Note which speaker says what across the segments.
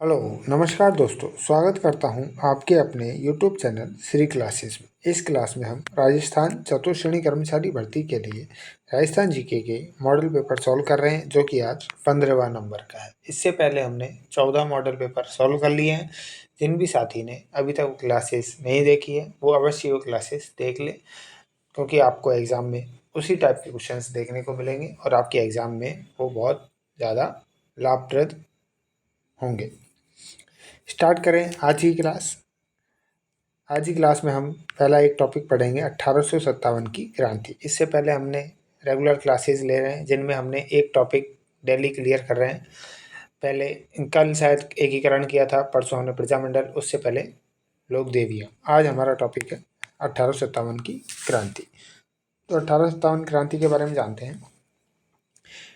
Speaker 1: Hello, नमस्कार दोस्तों। स्वागत करता हूं आपके अपने यूट्यूब चैनल श्री क्लासेस में। इस क्लास में हम राजस्थान चतुर्श्रेणी कर्मचारी भर्ती के लिए राजस्थान जीके के मॉडल पेपर सॉल्व कर रहे हैं, जो कि आज 15वां नंबर का है। इससे पहले हमने 14 मॉडल पेपर सॉल्व कर लिए हैं। जिन भी साथी ने अभी तक क्लासेस नहीं देखी है वो अवश्य वो क्लासेस देख ले, क्योंकि आपको एग्ज़ाम में उसी टाइप के क्वेश्चंस देखने को मिलेंगे और आपके एग्ज़ाम में वो बहुत ज़्यादा लाभप्रद होंगे। स्टार्ट करें आज की क्लास। आज की क्लास में हम पहला एक टॉपिक पढ़ेंगे 1857 की क्रांति। इससे पहले हमने रेगुलर क्लासेस ले रहे हैं, जिनमें हमने एक टॉपिक डेली क्लियर कर रहे हैं। पहले कल शायद एकीकरण किया था, परसों हमने प्रजामंडल, उससे पहले लोक देवियाँ। आज हमारा टॉपिक है 1857 की क्रांति। तो 1857 क्रांति के बारे में जानते हैं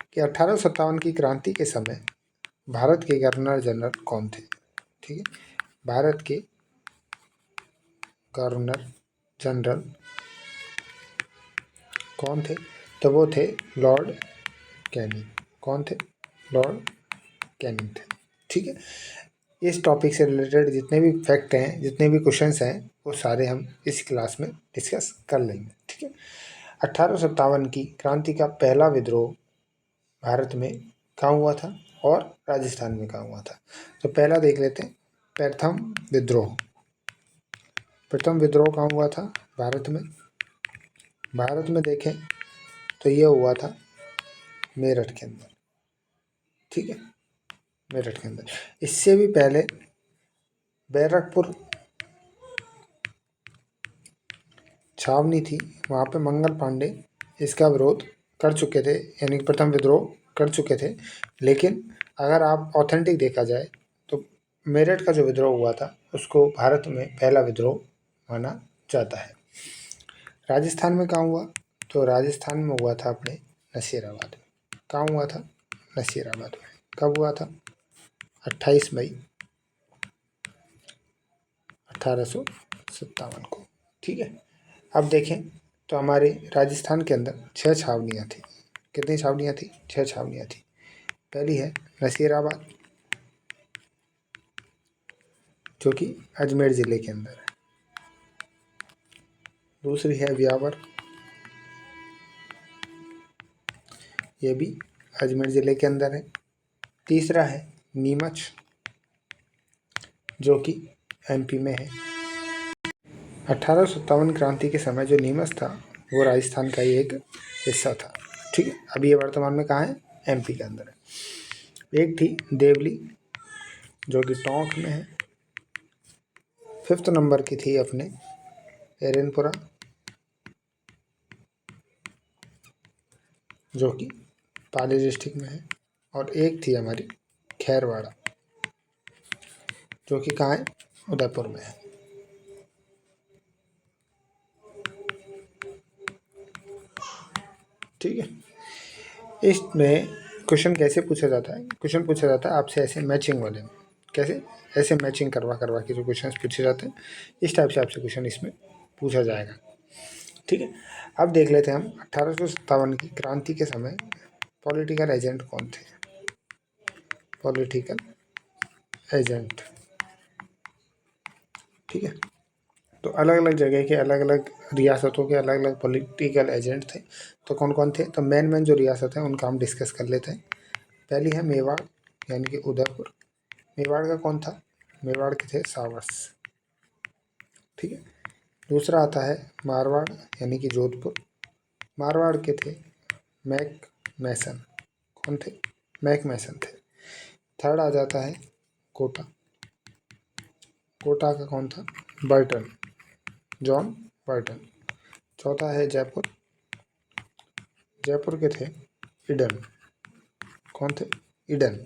Speaker 1: कि 1857 की क्रांति के समय भारत के गवर्नर जनरल कौन थे। ठीक है, भारत के गवर्नर जनरल कौन थे? तो वो थे लॉर्ड कैनिंग। कौन थे? लॉर्ड कैनिंग थे। ठीक है, इस टॉपिक से रिलेटेड जितने भी फैक्ट हैं, जितने भी क्वेश्चंस हैं, वो सारे हम इस क्लास में डिस्कस कर लेंगे। ठीक है, 1857 की क्रांति का पहला विद्रोह भारत में कहाँ हुआ था और राजस्थान में कहाँ हुआ था। तो पहला देख लेते हैं, प्रथम विद्रोह। प्रथम विद्रोह कहाँ हुआ था भारत में? भारत में देखें तो ये हुआ था मेरठ के अंदर। ठीक है, मेरठ के अंदर। इससे भी पहले बैरकपुर छावनी थी, वहाँ पे मंगल पांडे इसका विरोध कर चुके थे, यानी कि प्रथम विद्रोह कर चुके थे। लेकिन अगर आप ऑथेंटिक देखा जाए तो मेरठ का जो विद्रोह हुआ था उसको भारत में पहला विद्रोह माना जाता है। राजस्थान में कहाँ हुआ? तो राजस्थान में हुआ था अपने नसीराबाद में। कहाँ हुआ था? नसीराबाद में। कब हुआ था? 28 मई 1857 को। ठीक है, अब देखें तो हमारे राजस्थान के अंदर 6 छावनियाँ थी। कितनी छावनियाँ थी? 6 छावनियाँ थी। पहली है नसीराबाद, जो कि अजमेर ज़िले के अंदर है। दूसरी है व्यावर, ये भी अजमेर ज़िले के अंदर है। तीसरा है नीमच, जो कि एमपी में है। 1857 क्रांति के समय जो नीमच था वो राजस्थान का ही एक हिस्सा था। ठीक है, अभी ये वर्तमान में कहाँ है? एमपी के अंदर है। एक थी देवली, जो कि टोंक में है। 5th नंबर की थी अपने एरनपुरा, जो कि पाली डिस्ट्रिक्ट में है। और एक थी हमारी खैरवाड़ा, जो कि कहाँ है? उदयपुर में है। ठीक है, इसमें क्वेश्चन कैसे पूछा जाता है? क्वेश्चन पूछा जाता है आपसे ऐसे मैचिंग वाले में। कैसे? ऐसे मैचिंग करवा करवा के जो क्वेश्चन पूछे जाते हैं, इस टाइप से आपसे क्वेश्चन इसमें पूछा जाएगा। ठीक है, अब देख लेते हैं हम 1857 की क्रांति के समय पॉलिटिकल एजेंट कौन थे। Political agent. ठीक है, तो अलग अलग जगह के, अलग अलग रियासतों के अलग अलग पॉलिटिकल एजेंट थे। तो कौन कौन थे? तो मेन जो रियासत है उनका हम डिस्कस कर लेते हैं। पहली है मेवाड़, यानी कि उदयपुर। मेवाड़ का कौन था? मेवाड़ के थे सावस। ठीक है, दूसरा आता है मारवाड़, यानी कि जोधपुर। मारवाड़ के थे मैक मैसन। कौन थे? मैक मैसन थे। थर्ड आ जाता है कोटा। कोटा का कौन था? Burton, John Burton. चौथा है जयपुर। जयपुर के थे ईडन। कौन थे? ईडन।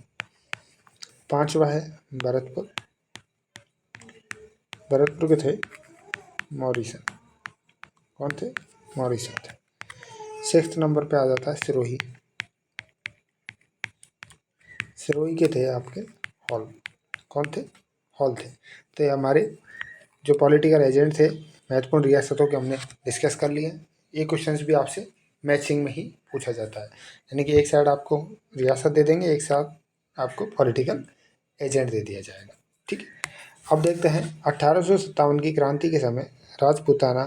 Speaker 1: पांचवा है भरतपुर। भरतपुर के थे मॉरिसन। कौन थे? मॉरिसन थे। 6th नंबर पे आ जाता है सिरोही। सिरोही के थे आपके हॉल। कौन थे? हॉल थे। तो ये हमारे जो पॉलिटिकल एजेंट थे महत्वपूर्ण रियासतों के हमने डिस्कस कर लिए। ये क्वेश्चंस भी आपसे मैचिंग में ही पूछा जाता है, यानी कि एक साइड आपको रियासत दे देंगे, एक साथ आपको पॉलिटिकल एजेंट दे दिया जाएगा। ठीक है, अब देखते हैं 1857 की क्रांति के समय राजपूताना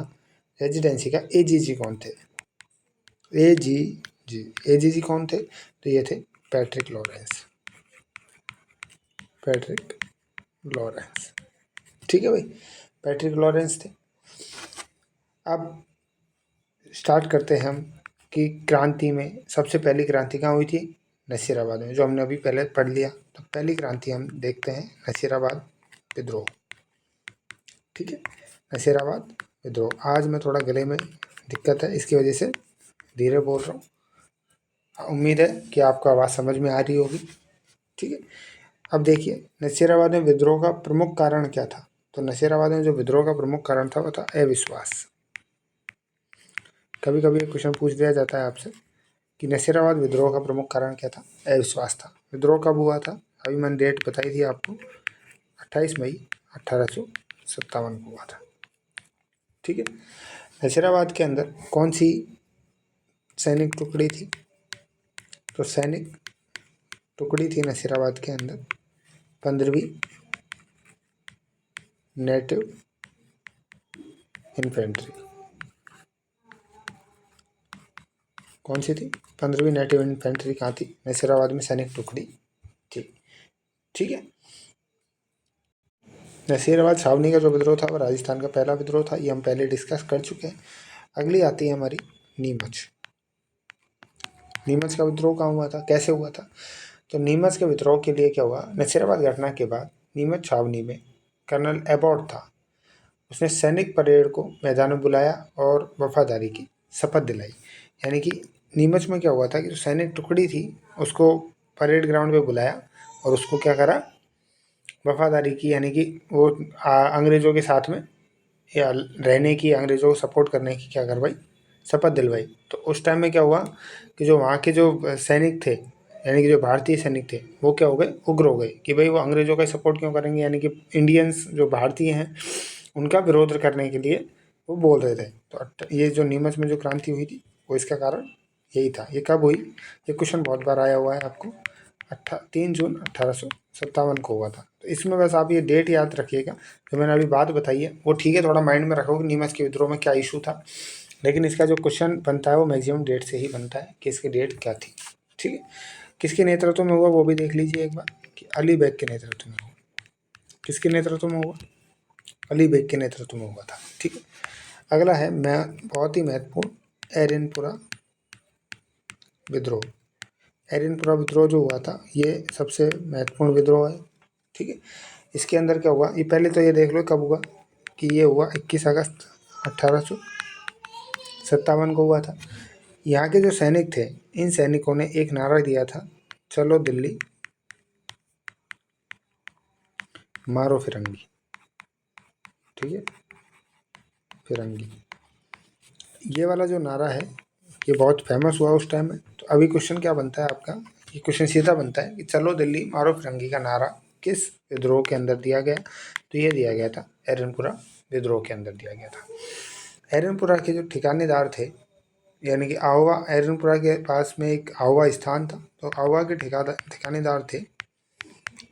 Speaker 1: रेजिडेंसी का एजीजी कौन थे। एजीजी कौन थे, तो ये थे पैट्रिक लॉरेंस। पैट्रिक लॉरेंस, ठीक है भाई, पैट्रिक लॉरेंस थे। अब स्टार्ट करते हैं हम कि क्रांति में सबसे पहली क्रांति कहाँ हुई थी, नसीराबाद में, जो हमने अभी पहले पढ़ लिया। तो पहली क्रांति हम देखते हैं नसीराबाद विद्रोह। ठीक है, नसीराबाद विद्रोह। आज मैं थोड़ा गले में दिक्कत है, इसकी वजह से धीरे बोल रहा हूँ। उम्मीद है कि आपको आवाज़ समझ में आ रही होगी। ठीक है, अब देखिए नसीराबाद में विद्रोह का प्रमुख कारण क्या था। तो नसीराबाद में जो विद्रोह का प्रमुख कारण था वो था अविश्वास। कभी कभी एक क्वेश्चन पूछ दिया जाता है आपसे कि नसीराबाद विद्रोह का प्रमुख कारण क्या था, अविश्वास था। विद्रोह कब हुआ था, अभी मैंने डेट बताई थी आपको, 28 मई 1857 को हुआ था। ठीक है, नसीराबाद के अंदर कौन सी सैनिक टुकड़ी थी, तो सैनिक टुकड़ी थी नसीराबाद के अंदर 15वीं नेटिव इन्फेंट्री। कौन सी थी, 15वीं नेटिव इन्फेंट्री कहाँ थी, नसीराबाद में सैनिक टुकड़ी थी। ठीक है, नसीराबाद छावनी का जो विद्रोह था वो राजस्थान का पहला विद्रोह था, ये हम पहले डिस्कस कर चुके हैं। अगली आती है हमारी नीमच। नीमच का विद्रोह कहाँ हुआ था, कैसे हुआ था। तो नीमच के विद्रोह के लिए क्या हुआ, नसीराबाद घटना के बाद नीमच छावनी में कर्नल एबॉट था, उसने सैनिक परेड को मैदान में बुलाया और वफादारी की शपथ दिलाई। यानी कि नीमच में क्या हुआ था कि जो सैनिक टुकड़ी थी उसको परेड ग्राउंड पे बुलाया और उसको क्या करा, वफादारी की, यानी कि वो अंग्रेज़ों के साथ में या रहने की, अंग्रेज़ों को सपोर्ट करने की क्या करवाई, शपथ दिलवाई। तो उस टाइम में क्या हुआ कि जो वहाँ के जो सैनिक थे, यानी कि जो भारतीय सैनिक थे, वो क्या हो गए, उग्र हो गए कि भाई वो अंग्रेज़ों का सपोर्ट क्यों करेंगे, यानी कि इंडियंस जो भारतीय हैं उनका विरोध करने के लिए वो बोल रहे थे। तो ये जो नीमच में जो क्रांति हुई थी वो इसका कारण यही था। ये कब हुई, ये क्वेश्चन बहुत बार आया हुआ है आपको, 3 जून 1857 को हुआ था। तो इसमें बस आप ये डेट याद रखिएगा, जो मैंने अभी बात बताई है वो ठीक है, थोड़ा माइंड में रखो कि नीमच के विद्रोह में क्या इशू था, लेकिन इसका जो क्वेश्चन बनता है वो मैक्सिमम डेट से ही बनता है कि इसकी डेट क्या थी। ठीक है, किसके नेतृत्व में हुआ वो भी देख लीजिए एक बार, कि अली बेग के नेतृत्व में हुआ। किसके नेतृत्व में हुआ, अली बेग के नेतृत्व में हुआ था। ठीक है, अगला है मैं बहुत ही महत्वपूर्ण, एरनपुरा विद्रोह। एरनपुरा विद्रोह जो हुआ था ये सबसे महत्वपूर्ण विद्रोह है। ठीक है, इसके अंदर क्या हुआ, ये पहले तो ये देख लो कब हुआ, कि ये हुआ 21 अगस्त 1857 को हुआ था। यहाँ के जो सैनिक थे, इन सैनिकों ने एक नारा दिया था, चलो दिल्ली मारो फिरंगी। ठीक है, फिरंगी, ये वाला जो नारा है ये बहुत फेमस हुआ उस टाइम में। तो अभी क्वेश्चन क्या बनता है आपका, ये क्वेश्चन सीधा बनता है कि चलो दिल्ली मारो फिरंगी का नारा किस विद्रोह के अंदर दिया गया। तो ये दिया गया था एरनपुरा विद्रोह के अंदर दिया गया था। एरनपुरा के जो ठिकानेदार थे, यानी कि आहोवा, एरनपुरा के पास में एक आहोवा स्थान था, तो आहोवा के ठिकानेदार थे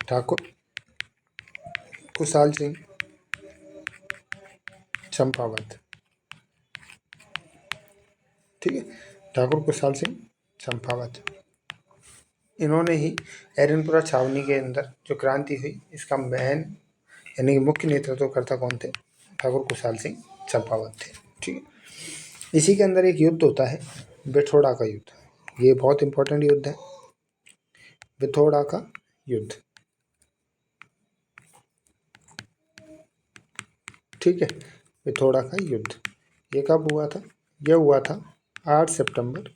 Speaker 1: ठाकुर कुशाल सिंह चंपावत। ठीक है, ठाकुर कुशाल सिंह चंपावत, इन्होंने ही एरनपुरा छावनी के अंदर जो क्रांति हुई इसका मेन, यानी कि मुख्य नेतृत्वकर्ता कौन थे, ठाकुर कुशाल सिंह चंपावत थे। ठीक है, इसी के अंदर एक युद्ध होता है, बिठोड़ा का युद्ध। ये बहुत इंपॉर्टेंट युद्ध है, बिठोड़ा का युद्ध। ठीक है, बिठोड़ा का युद्ध ये कब हुआ था, ये हुआ था 8 सितंबर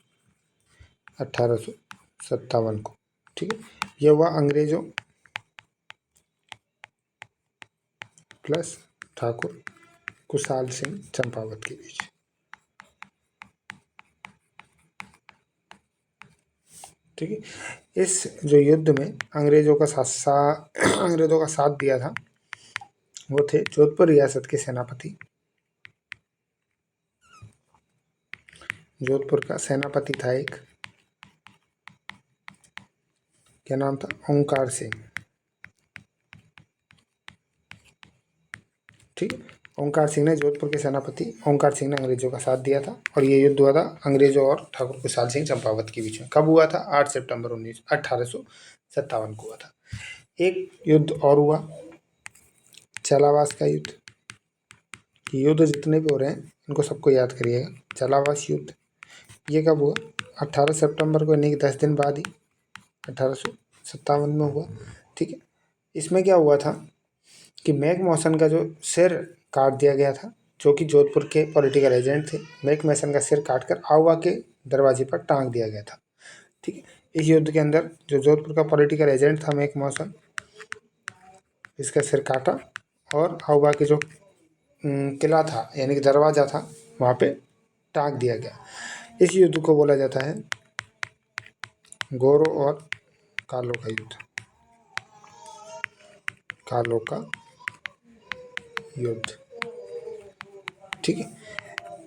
Speaker 1: 1857 को। ठीक है, ये हुआ अंग्रेजों प्लस ठाकुर कुशाल सिंह चंपावत के बीच। ठीक है, इस जो युद्ध में अंग्रेजों का अंग्रेजों का साथ दिया था वो थे जोधपुर रियासत के सेनापति, जोधपुर का सेनापति था एक, क्या नाम था, ओंकार सिंह। ठीक है। ओंकार सिंह ने, जोधपुर के सेनापति ओंकार सिंह ने अंग्रेजों का साथ दिया था और ये युद्ध हुआ था अंग्रेजों और ठाकुर खुशहाल सिंह चंपावत के बीच में। कब हुआ था? 8 सितंबर 1857 को हुआ था। एक युद्ध और हुआ, चलावास का युद्ध। युद्ध जितने भी हो रहे हैं इनको सबको याद करिएगा। चलावास युद्ध ये कब हुआ? 18 सितंबर को, यानी कि 10 दिन बाद ही 1857 में हुआ। ठीक है। इसमें क्या हुआ था कि मैक मॉसन का जो सिर काट दिया गया था, जो कि जोधपुर के पॉलिटिकल एजेंट थे। मैक मॉसन का सिर काटकर आउवा के दरवाजे पर टांग दिया गया था। ठीक है। इस युद्ध के अंदर जो जोधपुर का पॉलिटिकल एजेंट था मैक मॉसन, इसका सिर काटा और आउवा के जो किला था यानी कि दरवाजा था वहाँ पे टांग दिया गया। इस युद्ध को बोला जाता है गोरों और कालों का युद्ध। कालों का युद्ध। ठीक है।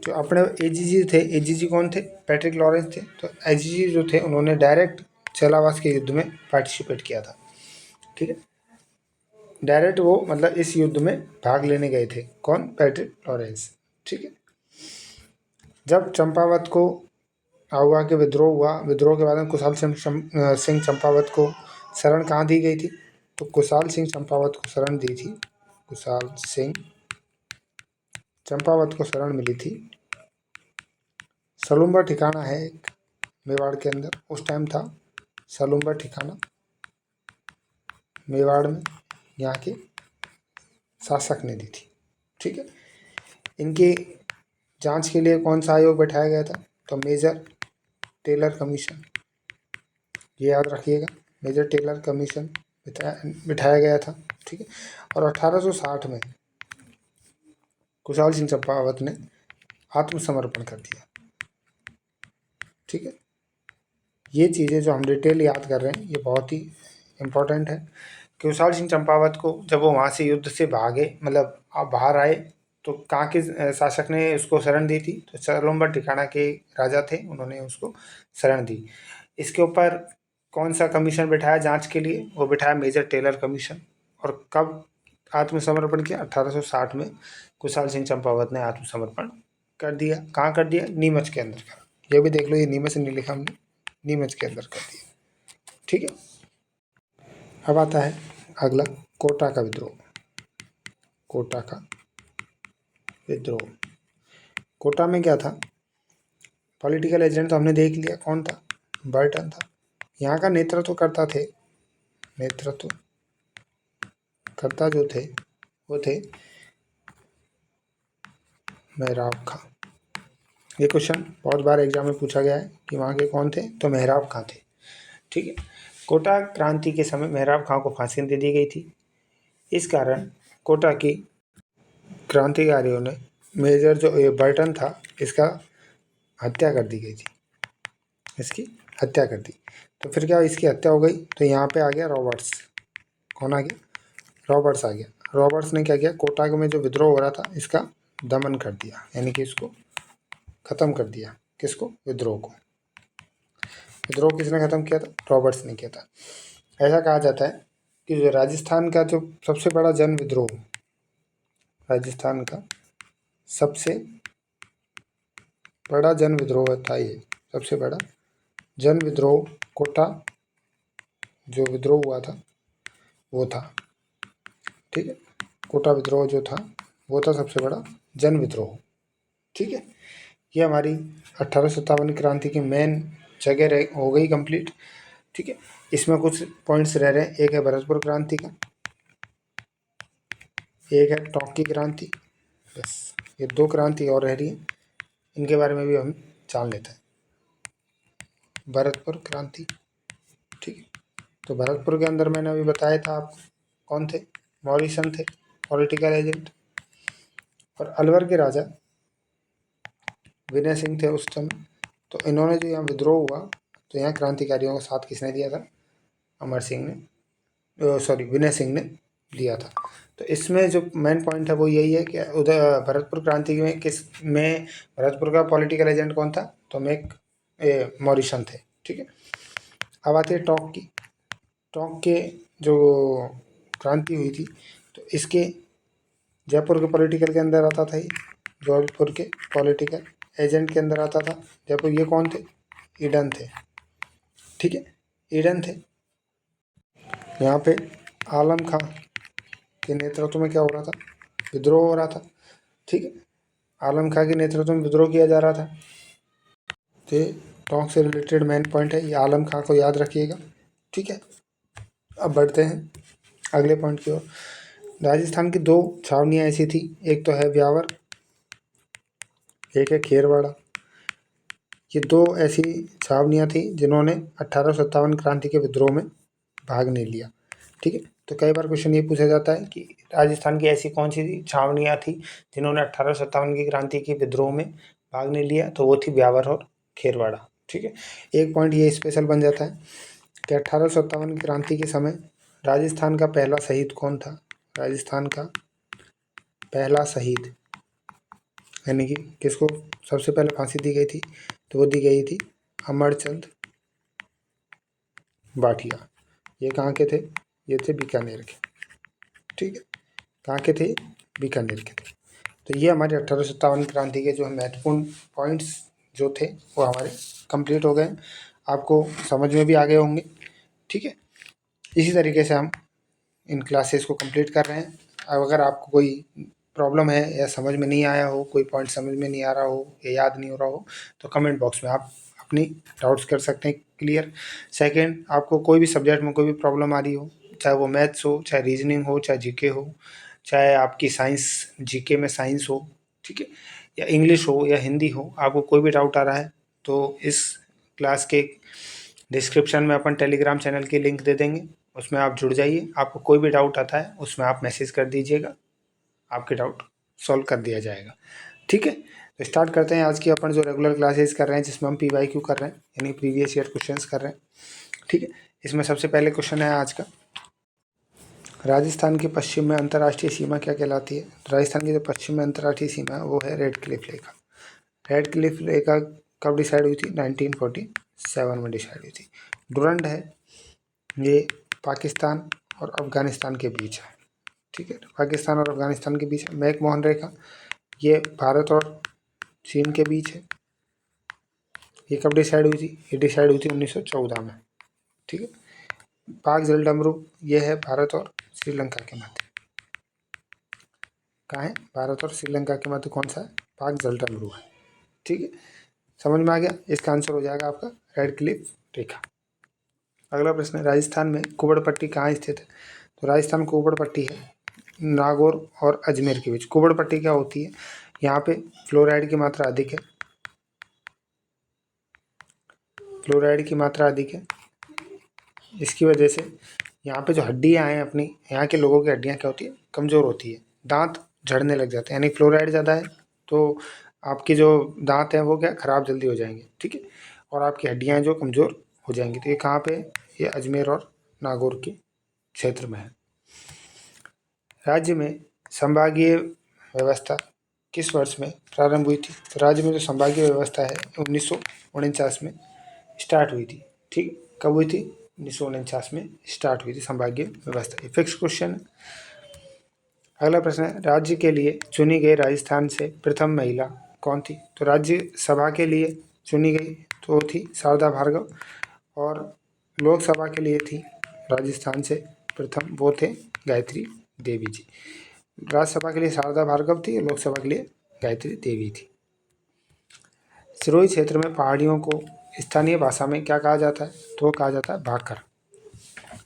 Speaker 1: जो अपने एजीजी थे, एजीजी कौन थे? पैट्रिक लॉरेंस थे। तो एजीजी जो थे उन्होंने डायरेक्ट चलावास के युद्ध में पार्टिसिपेट किया था। ठीक है। डायरेक्ट वो मतलब इस युद्ध में भाग लेने गए थे। कौन? Patrick Lawrence. ठीक है। जब चंपावत को आउवा के विद्रोह हुआ, विद्रोह के बाद में खुशहाल सिंह चंपावत को शरण कहाँ दी गई थी? तो खुशहाल सिंह चंपावत को शरण दी थी, खुशहाल सिंह चंपावत को शरण मिली थी सलूम्बर ठिकाना है एक मेवाड़ के अंदर, उस टाइम था सलूम्बर ठिकाना मेवाड़ में, यहाँ के शासक ने दी थी। ठीक है। इनकी जांच के लिए कौन सा आयोग बैठाया गया था? तो मेजर टेलर कमीशन, ये याद रखिएगा, मेजर टेलर कमीशन बिठाया गया था। ठीक है। और 1860 में खुशहाल सिंह चंपावत ने आत्मसमर्पण कर दिया। ठीक है। ये चीज़ें जो हम डिटेल याद कर रहे हैं ये बहुत ही इम्पोर्टेंट है। खुशहाल सिंह चंपावत को जब वो वहाँ से युद्ध से भागे, मतलब आप बाहर आए, तो कहाँ के शासक ने उसको शरण दी थी? तो सलूम्बर ठिकाना के राजा थे, उन्होंने उसको शरण दी। इसके ऊपर कौन सा कमीशन बिठाया जांच के लिए? वो बिठाया मेजर टेलर कमीशन। और कब आत्मसमर्पण किया? 1860 में खुशहाल सिंह चंपावत ने आत्मसमर्पण कर दिया। कहाँ कर दिया? नीमच के अंदर करा। ये भी देख लो, ये नीमच नहीं लिखा हमने, नीमच के अंदर कर दिया। ठीक है। अब आता है अगला, कोटा का विद्रोह। कोटा का विद्रोह। कोटा में क्या था? पॉलिटिकल एजेंट तो हमने देख लिया, कौन था? बर्टन था। यहाँ का नेतृत्व करता थे, नेतृत्व करता जो थे वो थे मेहराब खां। ये क्वेश्चन बहुत बार एग्जाम में पूछा गया है कि वहाँ के कौन थे? तो मेहराब खां थे। ठीक है। कोटा क्रांति के समय मेहराब खां को फांसी दे दी गई थी। इस कारण कोटा की क्रांतिकारियों ने मेजर जो ये बर्टन था इसका हत्या कर दी गई थी, इसकी हत्या कर दी। तो फिर क्या इसकी हत्या हो गई? तो यहाँ पे आ गया रॉबर्ट्स। कौन आ गया? रॉबर्ट्स आ गया। रॉबर्ट्स ने क्या किया? कोटा में जो विद्रोह हो रहा था इसका दमन कर दिया, यानी कि इसको ख़त्म कर दिया। किसको? विद्रोह को। विद्रोह किसने ख़त्म किया था? रॉबर्ट्स ने किया था। ऐसा कहा जाता है कि जो राजस्थान का जो सबसे बड़ा जन विद्रोह, राजस्थान का सबसे बड़ा जन विद्रोह था, ये सबसे बड़ा जन विद्रोह कोटा जो विद्रोह हुआ था वो था। ठीक है। कोटा विद्रोह जो था वो था सबसे बड़ा जन विद्रोह। ठीक है। ये हमारी 1857 क्रांति की मेन जगह रह हो गई कंप्लीट। ठीक है। इसमें कुछ पॉइंट्स रह रहे हैं। एक है भरतपुर क्रांति का, एक है टोंक की क्रांति। बस ये दो क्रांति और रह रही हैं, इनके बारे में भी हम जान लेते हैं। भरतपुर क्रांति। ठीक है। तो भरतपुर के अंदर मैंने अभी बताया था आपको कौन थे? मॉरिसन थे, पॉलिटिकल एजेंट। और अलवर के राजा विनय सिंह थे उस समय। तो इन्होंने जो यहाँ विद्रोह हुआ तो यहाँ क्रांतिकारियों का साथ किसने दिया था? अमर सिंह ने, सॉरी विनय सिंह ने दिया था। तो इसमें जो मेन पॉइंट है वो यही है कि उधर भरतपुर क्रांति में किस में भरतपुर का पॉलिटिकल एजेंट कौन था? तो मॉरिसन थे। ठीक है। अब आती है टोंक की। टोंक के जो क्रांति हुई थी तो इसके जयपुर के पॉलिटिकल के अंदर आता था ये, जबलपुर के पॉलिटिकल एजेंट के अंदर आता था जयपुर। ये कौन थे? ईडन थे, ठीक है, ईडन थे। यहाँ पे आलम खां के नेतृत्व में क्या हो रहा था? विद्रोह हो रहा था, ठीक है। आलम खां के नेतृत्व में विद्रोह किया जा रहा था। तो ये टोंक से रिलेटेड मेन पॉइंट है, ये आलम खां को याद रखिएगा, ठीक है। अब बढ़ते हैं अगले पॉइंट की ओर। राजस्थान की दो छावनियाँ ऐसी थी, एक तो है ब्यावर, एक है खेरवाड़ा। ये दो ऐसी छावनियाँ थी जिन्होंने 1857 क्रांति के विद्रोह में भाग नहीं लिया, ठीक है। तो कई बार क्वेश्चन ये पूछा जाता है कि राजस्थान की ऐसी कौन सी छावनियाँ थी जिन्होंने 1857 की क्रांति के विद्रोह में भाग नहीं लिया? तो वो थी ब्यावर और खेरवाड़ा, ठीक है। एक पॉइंट ये स्पेशल बन जाता है कि 1857 की क्रांति के समय राजस्थान का पहला शहीद कौन था? राजस्थान का पहला शहीद, यानी कि किसको सबसे पहले फांसी दी गई थी? तो वो दी गई थी अमरचंद बाठिया। ये कहाँ के थे? ये थे बीकानेर के, ठीक है। कहाँ के थे? बीकानेर के थे। तो ये हमारे 1857 क्रांति के जो महत्वपूर्ण पॉइंट्स जो थे वो हमारे कंप्लीट हो गए, आपको समझ में भी आ गए होंगे, ठीक है। इसी तरीके से हम इन क्लासेस को कंप्लीट कर रहे हैं। अब अगर आपको कोई प्रॉब्लम है या समझ में नहीं आया हो, कोई पॉइंट समझ में नहीं आ रहा हो या याद नहीं हो रहा हो, तो कमेंट बॉक्स में आप अपनी डाउट्स कर सकते हैं क्लियर। सेकंड, आपको कोई भी सब्जेक्ट में कोई भी प्रॉब्लम आ रही हो, चाहे वो मैथ्स हो, चाहे रीजनिंग हो, चाहे जीके हो, चाहे आपकी साइंस जीके में साइंस हो, ठीक है, या इंग्लिश हो या हिंदी हो, आपको कोई भी डाउट आ रहा है तो इस क्लास के डिस्क्रिप्शन में अपन टेलीग्राम चैनल की लिंक दे देंगे, उसमें आप जुड़ जाइए। आपको कोई भी डाउट आता है उसमें आप मैसेज कर दीजिएगा, आपके डाउट सॉल्व कर दिया जाएगा, ठीक है। तो स्टार्ट करते हैं आज की अपन जो रेगुलर क्लासेस कर रहे हैं, जिसमें हम PYQ कर रहे हैं, यानी प्रीवियस ईयर क्वेश्चंस कर रहे हैं, ठीक है। इसमें सबसे पहले क्वेश्चन है आज का, राजस्थान के पश्चिम में अंतर्राष्ट्रीय सीमा क्या कहलाती है? तो राजस्थान की जो पश्चिम में अंतर्राष्ट्रीय सीमा है वो है रेड क्लिफ रेखा। रेड क्लिफ रेखा कब डिसाइड हुई थी? 1947 में डिसाइड हुई थी। डुरंड है, ये पाकिस्तान और अफगानिस्तान के बीच है, ठीक है। पाकिस्तान और अफगानिस्तान के बीच है। मैकमोहन रेखा, ये भारत और चीन के बीच है। ये कब डिसाइड हुई थी? ये डिसाइड हुई थी 1914 में, ठीक है। पाक जलडमरू, ये है भारत और श्रीलंका के मध्य। कहाँ है? भारत और श्रीलंका के मध्य कौन सा है? पाक जलडमरू है, ठीक है। समझ में आ गया? इसका आंसर हो जाएगा आपका रेड क्लिफ रेखा। अगला प्रश्न है, राजस्थान में कुबड़ पट्टी कहाँ स्थित है? तो राजस्थान में कुबड़ पट्टी है नागौर और अजमेर के बीच। कुबड़ पट्टी क्या होती है? यहाँ पे फ्लोराइड की मात्रा अधिक है, फ्लोराइड की मात्रा अधिक है। इसकी वजह से यहाँ पे जो हड्डियाँ हैं अपनी, यहाँ के लोगों की हड्डियाँ क्या होती है? कमज़ोर होती है, दांत झड़ने लग जाते हैं। यानी फ्लोराइड ज़्यादा है तो आपके जो दांत हैं वो क्या ख़राब जल्दी हो जाएंगे, ठीक है, और आपकी हड्डियाँ जो कमज़ोर हो जाएंगी। तो ये कहाँ पे? ये अजमेर और नागौर के क्षेत्र में है। राज्य में संभागीय व्यवस्था किस वर्ष में प्रारंभ हुई थी? तो राज्य में जो संभागीय व्यवस्था है 1949 में स्टार्ट हुई थी, ठीक। कब हुई थी? 1949 में स्टार्ट हुई थी संभागीय व्यवस्था। ये फिक्स क्वेश्चन है। अगला प्रश्न है, राज्य के लिए चुनी गई राजस्थान से प्रथम महिला कौन थी? तो राज्य सभा के लिए चुनी गई तो वो थी शारदा भार्गव, और लोकसभा के लिए थी राजस्थान से प्रथम, वो थे गायत्री देवी जी। राज्यसभा के लिए शारदा भार्गव थी, लोकसभा के लिए गायत्री देवी थी। सिरोही क्षेत्र में पहाड़ियों को स्थानीय भाषा में क्या कहा जाता है? तो कहा जाता है भाकर,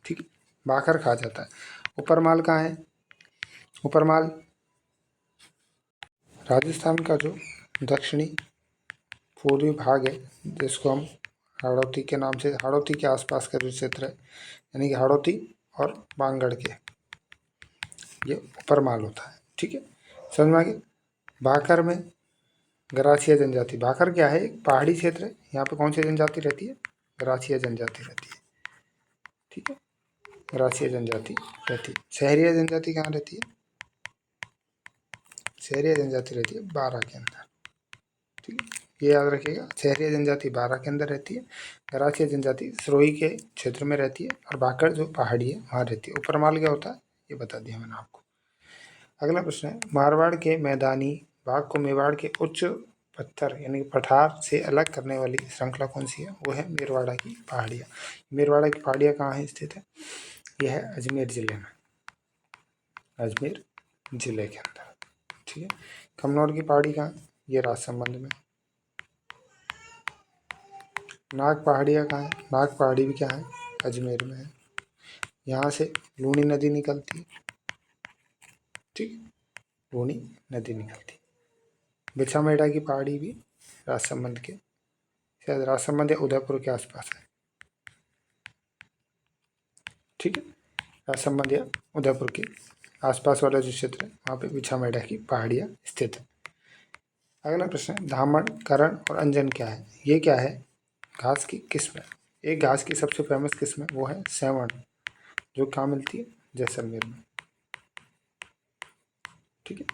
Speaker 1: ठीक है, भाकर कहा जाता है। ऊपरमाल कहाँ है? ऊपरमाल राजस्थान का जो दक्षिणी पूर्वी भाग है, जिसको हम हाड़ौती के नाम से, हाड़ौती के आसपास का जो क्षेत्र है, यानी कि हाड़ौती और बांगड़ के, ये ऊपरमाल होता है, ठीक है। समझ में आ गया? भाकर में गरासिया जनजाति, भाकर क्या है? एक पहाड़ी क्षेत्र है, यहाँ पे कौन सी जनजाति रहती है? गरासिया जनजाति रहती है, ठीक है, गरासिया जनजाति रहती है। शहरिया जनजाति कहाँ रहती है? शहरिया जनजाति रहती है बारां के अंदर, ठीक है, ये याद रखिएगा। शहरिया जनजाति बारां के अंदर रहती है, गरासिया जनजाति सिरोही के क्षेत्र में रहती है, और भाकर जो पहाड़ी है वहाँ रहती है। ऊपरमाल क्या होता है ये बता दिया मैंने आपको। अगला प्रश्न है, मारवाड़ के मैदानी भाग को मेवाड़ के उच्च पत्थर यानी कि पठार से अलग करने वाली श्रृंखला कौन सी है? वो है मेरवाड़ा की पहाड़ियाँ। मेरवाड़ा की पहाड़ियाँ कहाँ है स्थित है? यह है अजमेर जिले में, अजमेर जिले के अंदर। ठीक है। कमनौर की पहाड़ी कहाँ है? ये राजसमंद में। नाग पहाड़ियाँ कहाँ है? नाग पहाड़ी भी क्या है? अजमेर में है। यहाँ से लूनी नदी निकलती है। ठीक, लूनी नदी निकलती है। बिरसा मेड़ा की पहाड़ी भी राजसमंद के, शायद राजसमंद या उदयपुर के आसपास है। ठीक है, राजसमंद या उदयपुर के आसपास वाला जो क्षेत्र है वहाँ पे बिरसा मेड़ा की पहाड़ियाँ स्थित है। अगला प्रश्न है, धामण, करण और अंजन क्या है? ये क्या है? घास की किस्म है। एक घास की सबसे फेमस किस्म है वो है सेवण, जो कहाँ मिलती है? जैसलमेर में। ठीक है,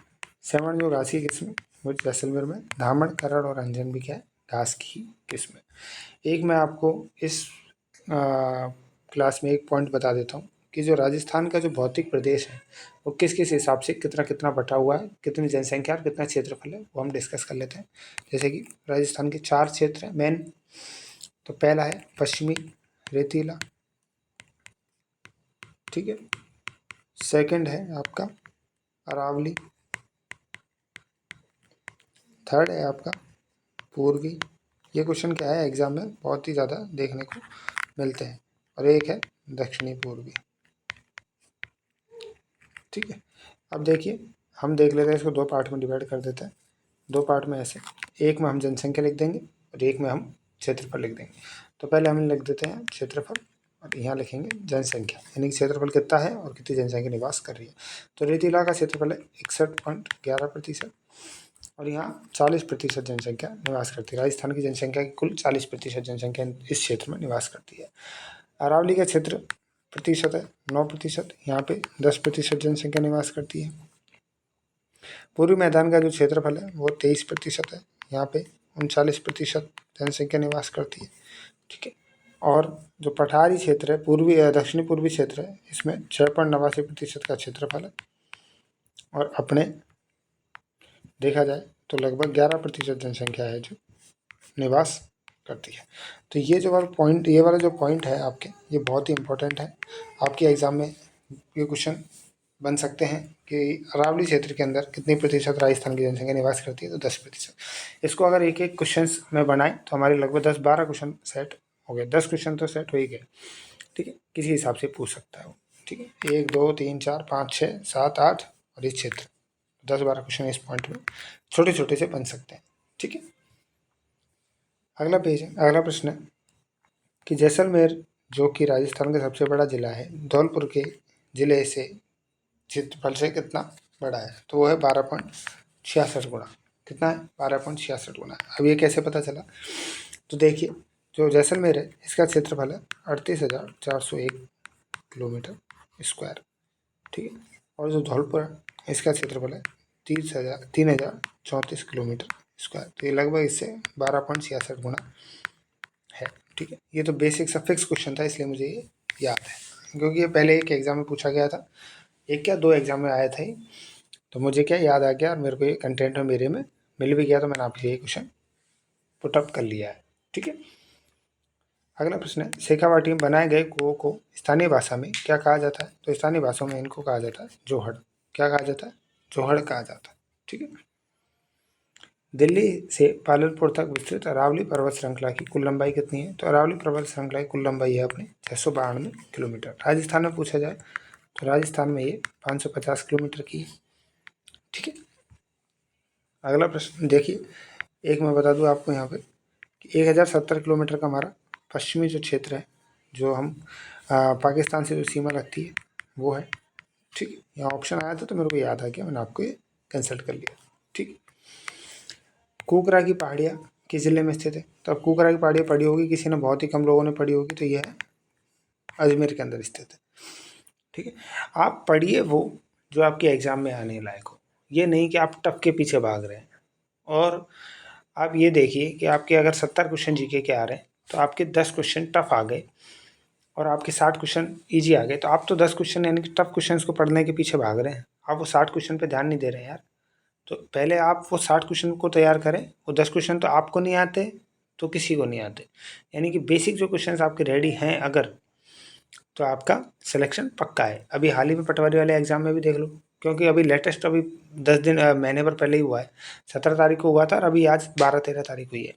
Speaker 1: सेवण जो घास की किस्म है वो जैसलमेर में। धामण, करण और अंजन भी क्या है? घास की किस्म है। एक मैं आपको इस क्लास में एक पॉइंट बता देता हूँ कि जो राजस्थान का जो भौतिक प्रदेश है वो किस किस हिसाब से कितना कितना बटा हुआ है, कितनी जनसंख्या और कितना क्षेत्रफल है, वो हम डिस्कस कर लेते हैं। जैसे कि राजस्थान के 4 क्षेत्र हैं मेन। तो पहला है पश्चिमी रेतीला। ठीक है। सेकंड है आपका अरावली। थर्ड है आपका पूर्वी। ये क्वेश्चन क्या है एग्जाम में बहुत ही ज़्यादा देखने को मिलते हैं। और एक है दक्षिणी पूर्वी। ठीक है। अब देखिए, हम देख लेते हैं इसको, 2 पार्ट में डिवाइड कर देते हैं। 2 पार्ट में ऐसे, एक में हम जनसंख्या लिख देंगे और एक में हम क्षेत्रफल लिख देंगे। तो पहले हम लिख देते हैं क्षेत्रफल और यहाँ लिखेंगे जनसंख्या, यानी कि क्षेत्रफल कितना है और कितनी जनसंख्या निवास कर रही है। तो रेतीला का क्षेत्रफल है 61.11% और यहाँ 40% जनसंख्या निवास करती है। राजस्थान की जनसंख्या की कुल 40% जनसंख्या इस क्षेत्र में निवास करती है। अरावली का क्षेत्र प्रतिशत है 9%, यहाँ पे 10% जनसंख्या निवास करती है। पूर्वी मैदान का जो क्षेत्रफल है वो 23% है, यहाँ पे 39% जनसंख्या निवास करती है। ठीक है। और जो पठारी क्षेत्र है, पूर्वी दक्षिणी पूर्वी क्षेत्र है, इसमें 6.89% का क्षेत्रफल है और अपने देखा जाए तो लगभग 11% जनसंख्या है जो निवास करती है। तो ये जो वाला पॉइंट, ये वाला जो पॉइंट है आपके, ये बहुत ही इंपॉर्टेंट है। आपके एग्जाम में ये क्वेश्चन बन सकते हैं कि अरावली क्षेत्र के अंदर कितनी प्रतिशत राजस्थान की जनसंख्या निवास करती है? तो 10%। इसको अगर एक एक क्वेश्चन में बनाएं तो हमारे लगभग 10-12 क्वेश्चन सेट हो गए। 10 क्वेश्चन तो सेट हो ही गए। ठीक है, किसी हिसाब से पूछ सकता है वो। ठीक है, 1 2 3 4 5 6 7 8 और इस क्षेत्र 10-12 क्वेश्चन इस पॉइंट में छोटे छोटे से बन सकते हैं। ठीक है। अगला पेज है, अगला प्रश्न है कि जैसलमेर जो कि राजस्थान का सबसे बड़ा जिला है, धौलपुर के जिले से क्षेत्रफल से कितना बड़ा है? तो वो है 12.66 गुना। कितना है? 12.66 गुना। अब ये कैसे पता चला? तो देखिए, जो जैसलमेर है इसका क्षेत्रफल है 38,401 किलोमीटर स्क्वायर। ठीक है। और जो धौलपुर है इसका क्षेत्रफल है 3,034 किलोमीटर स्क्वायर। तो ये लगभग इससे 12.66 गुना है। ठीक है। ये तो बेसिक सा फिक्स क्वेश्चन था, इसलिए मुझे ये याद है, क्योंकि ये पहले एक एग्जाम में पूछा गया था, एक क्या 2 एग्जाम में आया था ये। तो मुझे क्या याद आ गया और मेरे को ये कंटेंट में मेरे में मिल भी गया, तो मैंने आपसे ये क्वेश्चन पुटअप कर लिया है। ठीक है। अगला प्रश्न है, शेखावाटी में बनाए गए कुओं को स्थानीय भाषा में क्या कहा जाता है? तो स्थानीय भाषा में इनको कहा जाता है जोहड़। क्या कहा जाता है? जोहड़ कहा जाता है। ठीक है। दिल्ली से पालनपुर तक विस्तृत अरावली पर्वत श्रृंखला की कुल लंबाई कितनी है? तो अरावली पर्वत श्रृंखला की कुल लंबाई है अपनी 692 किलोमीटर। राजस्थान में पूछा जाए तो राजस्थान में ये 550 किलोमीटर की है। ठीक है। अगला प्रश्न देखिए, एक मैं बता दूं आपको यहाँ पे कि 1070 किलोमीटर का हमारा पश्चिमी जो क्षेत्र है, जो हम पाकिस्तान से जो सीमा लगती है वो है। ठीक है। यहाँ ऑप्शन आया था तो मेरे को याद आ गया, मैंने आपको ये कंसल्ट कर लिया। ठीक। कुकरा की पहाड़ियाँ किस जिले में स्थित है? तो अब कुकरा की पहाड़ियाँ पढ़ी होगी किसी ने, बहुत ही कम लोगों ने पढ़ी होगी। तो यह है अजमेर के अंदर स्थित है। ठीक है। आप पढ़िए वो जो आपके एग्जाम में आने लायक हो, ये नहीं कि आप टफ के पीछे भाग रहे हैं। और आप ये देखिए कि आपके अगर 70 क्वेश्चन जीके के आ रहे हैं तो आपके 10 क्वेश्चन टफ आ गए और आपके 60 क्वेश्चन ईजी आ गए, तो आप तो 10 क्वेश्चन यानी कि टफ क्वेश्चन को पढ़ने के पीछे भाग रहे हैं। आप वो 60 क्वेश्चन पे ध्यान नहीं दे रहे हैं यार। तो पहले आप वो 60 क्वेश्चन को तैयार करें। वो 10 क्वेश्चन तो आपको नहीं आते तो किसी को नहीं आते, यानी कि बेसिक जो क्वेश्चन आपके रेडी हैं अगर, तो आपका सिलेक्शन पक्का है। अभी हाल ही में पटवारी वाले एग्ज़ाम में भी देख लो, क्योंकि अभी लेटेस्ट अभी 10 दिन महीने भर पहले ही हुआ है। 17 तारीख को हुआ था और अभी आज 12-13 तारीख हुई है।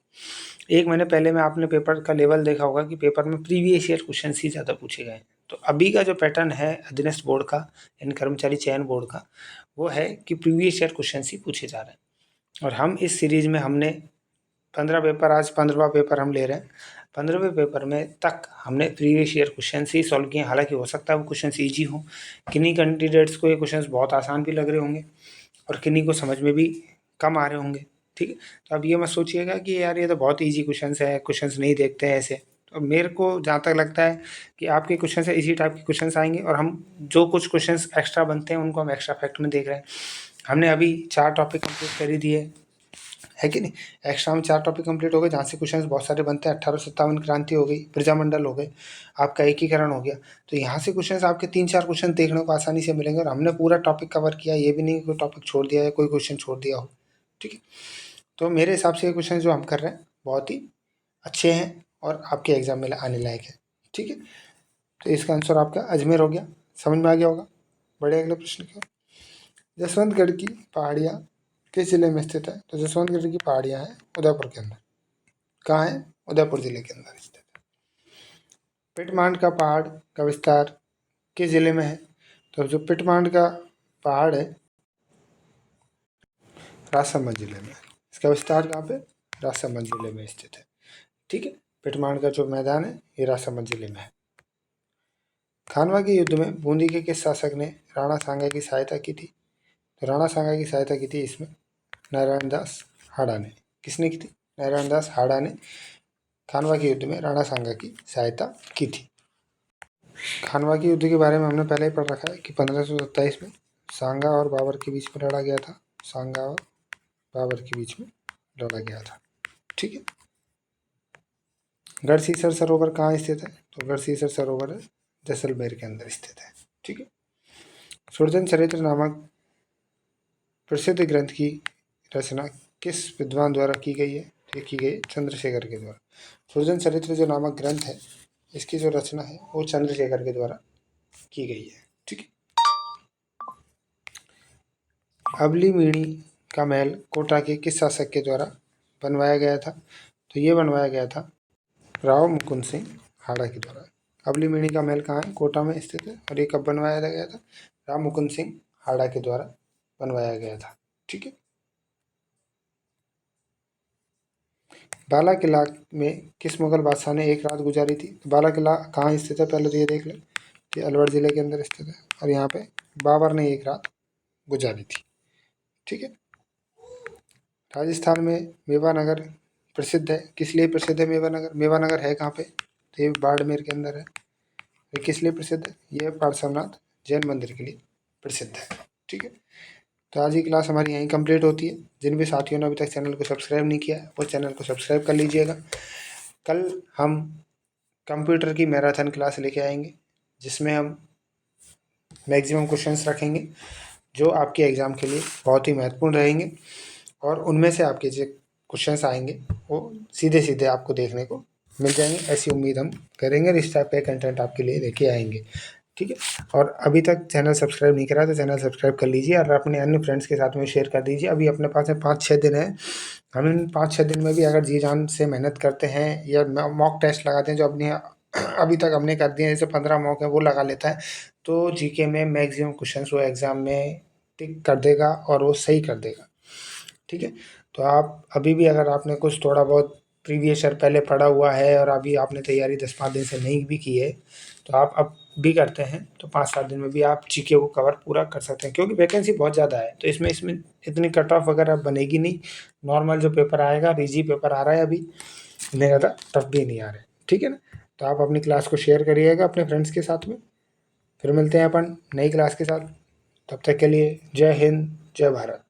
Speaker 1: 1 महीने पहले में आपने पेपर का लेवल देखा होगा कि पेपर में प्रीवियस ईयर क्वेश्चन ही ज़्यादा पूछे गए हैं। तो अभी का जो पैटर्न है अधीनस्थ बोर्ड का, यानी कर्मचारी चयन बोर्ड का, वो है कि प्रीवियस ईयर क्वेश्चन ही पूछे जा रहे हैं। और हम इस सीरीज़ में हमने 15 पेपर, आज 15वां पेपर हम ले रहे हैं। 15वें पेपर में तक हमने प्रीवियस ईयर क्वेश्चन ही सॉल्व किए हैं। हालांकि हो सकता है वो क्वेश्चन ईजी हों, किन्हीं कैंडिडेट्स को ये क्वेश्चन बहुत आसान भी लग रहे होंगे और किन्हीं को समझ में भी कम आ रहे होंगे, ठीक है। तो अब ये मत सोचिएगा कि यार ये तो बहुत ईजी क्वेश्चंस है, क्वेश्चंस नहीं देखते हैं ऐसे। तो मेरे को जहाँ तक लगता है कि आपके क्वेश्चन से इसी टाइप के क्वेश्चंस आएंगे, और हम जो कुछ क्वेश्चंस एक्स्ट्रा बनते हैं उनको हम एक्स्ट्रा फैक्ट में देख रहे हैं। हमने अभी 4 टॉपिक कंप्लीट कर ही दिए है कि नहीं। एक्स्ट्रा में 4 टॉपिक कंप्लीट हो गए, जहाँ से क्वेश्चंस बहुत सारे बनते हैं। 1857 क्रांति हो गई, प्रजामंडल हो गए, आपका एकीकरण हो गया। तो यहाँ से क्वेश्चंस आपके 3-4 क्वेश्चन देखने को आसानी से मिलेंगे, और हमने पूरा टॉपिक कवर किया, ये भी नहीं कोई टॉपिक छोड़ दिया है, कोई क्वेश्चन छोड़ दिया हो, ठीक है। तो मेरे हिसाब से ये क्वेश्चन जो हम कर रहे हैं बहुत ही अच्छे हैं और आपके एग्जाम में आने लायक है, ठीक है। तो इसका आंसर आपका अजमेर हो गया, समझ में आ गया होगा। बड़े अगले प्रश्न की ओर। जसवंतगढ़ की पहाड़ियाँ किस जिले में स्थित है? तो जसवंतगढ़ की पहाड़ियाँ हैं उदयपुर के अंदर। कहाँ है? उदयपुर जिले के अंदर स्थित है। पिटमांड का पहाड़ का विस्तार किस जिले में है? तो जो पिटमांड का पहाड़ है राजसमंद जिले में है। इसका विस्तार कहाँ पे? राजसमंद जिले में स्थित है, ठीक है। पिटमांड का जो मैदान है ये राजसमंद जिले में है। खानवा के युद्ध में बूंदी के किस शासक ने राणा सांगा की सहायता की थी? तो राणा सांगा की सहायता की थी इसमें नारायण दास हाड़ा ने। किसने की थी? नारायण दास हाड़ा ने खानवा के युद्ध में राणा सांगा की सहायता की थी। खानवा के युद्ध के बारे में हमने पहले ही पढ़ रखा है कि 1527 में सांगा और बाबर के बीच में लड़ा गया था। सांगा और बाबर के बीच में लड़ा गया था, ठीक है। गढ़सीसर सरोवर कहाँ स्थित है? तो गढ़सीसर सरोवर है जैसलमेर के अंदर स्थित है, ठीक है। सुरजन चरित्र नामक प्रसिद्ध ग्रंथ की रचना किस विद्वान द्वारा की गई है? ये की गई चंद्रशेखर के द्वारा। सुरजन चरित्र जो नामक ग्रंथ है इसकी जो रचना है वो चंद्रशेखर के द्वारा की गई है, ठीक है। अबली मीणी का महल कोटा के किस शासक के द्वारा बनवाया गया था? तो ये बनवाया गया था राव मुकुंद सिंह हाड़ा के द्वारा। अबली मीणी का महल कहाँ है? कोटा में स्थित है, और ये कब बनवाया गया था? राव मुकुंद सिंह हाड़ा के द्वारा बनवाया गया था, ठीक है। बाला किला में किस मुगल बादशाह ने एक रात गुजारी थी? तो बाला किला कहाँ स्थित है पहले तो ये देख लें कि अलवर जिले के अंदर स्थित है, और यहाँ पे बाबर ने एक रात गुजारी थी, ठीक है। राजस्थान में मेवानगर प्रसिद्ध है, किस लिए प्रसिद्ध है मेवानगर? मेवानगर है कहाँ पे? तो ये बाड़मेर के अंदर है। ये किस लिए प्रसिद्ध है? ये पार्श्वनाथ जैन मंदिर के लिए प्रसिद्ध है, ठीक है। तो आज की क्लास हमारी यहीं कंप्लीट होती है। जिन भी साथियों ने अभी तक चैनल को सब्सक्राइब नहीं किया है वो चैनल को सब्सक्राइब कर लीजिएगा। कल हम कंप्यूटर की मैराथन क्लास लेके आएंगे, जिसमें हम मैक्सिमम क्वेश्चंस रखेंगे जो आपके एग्ज़ाम के लिए बहुत ही महत्वपूर्ण रहेंगे, और उनमें से आपके जो क्वेश्चंस आएंगे वो सीधे सीधे आपको देखने को मिल जाएंगे, ऐसी उम्मीद हम करेंगे। और इस टाइप का कंटेंट आपके लिए लेके आएंगे, ठीक है। और अभी तक चैनल सब्सक्राइब नहीं करा तो चैनल सब्सक्राइब कर लीजिए, और अपने अन्य फ्रेंड्स के साथ में शेयर कर दीजिए। अभी अपने पास में 5-6 दिन है। हम इन 5-6 दिन में भी अगर जी जान से मेहनत करते हैं या मॉक टेस्ट लगाते हैं जो अपने अभी तक हमने कर दिए हैं, जैसे 15 मॉक है वो लगा लेता है, तो जीके में मैक्सिमम क्वेश्चन वो एग्ज़ाम में टिक कर देगा और वो सही कर देगा, ठीक है। तो आप अभी भी अगर आपने कुछ थोड़ा बहुत प्रीवियस ईयर पहले पढ़ा हुआ है और अभी आपने तैयारी 10-5 दिन से नहीं भी की है, तो आप अब भी करते हैं तो 5-7 दिन में भी आप जीके को कवर पूरा कर सकते हैं, क्योंकि वैकेंसी बहुत ज़्यादा है। तो इसमें इतनी कट ऑफ वगैरह बनेगी नहीं। नॉर्मल जो पेपर आएगा, इजी पेपर आ रहा है अभी, इतने ज़्यादा टफ भी नहीं आ रहे, ठीक है ना। तो आप अपनी क्लास को शेयर करिएगा अपने फ्रेंड्स के साथ में। फिर मिलते हैं अपन नई क्लास के साथ, तब तक के लिए जय हिंद, जय भारत।